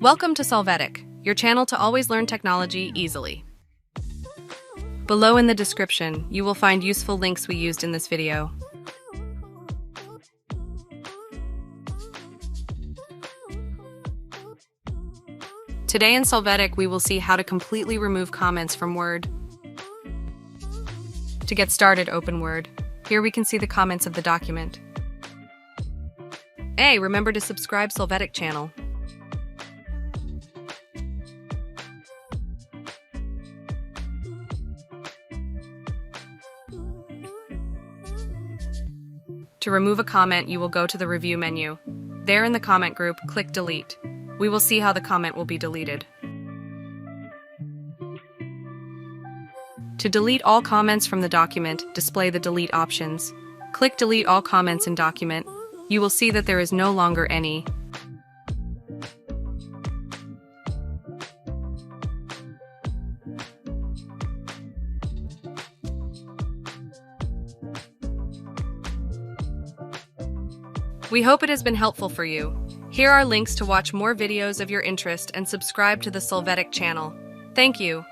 Welcome to Solvetic, your channel to always learn technology easily. Below in the description, you will find useful links we used in this video. Today in Solvetic, we will see how to completely remove comments from Word. To get started, open Word. Here we can see the comments of the document. Hey, remember to subscribe Solvetic channel. To remove a comment, you will go to the review menu. There in the comment group, click delete. We will see how the comment will be deleted. To delete all comments from the document, display the delete options. Click delete all comments in document. You will see that there is no longer any. We hope it has been helpful for you. Here are links to watch more videos of your interest and subscribe to the Solvetic channel. Thank you.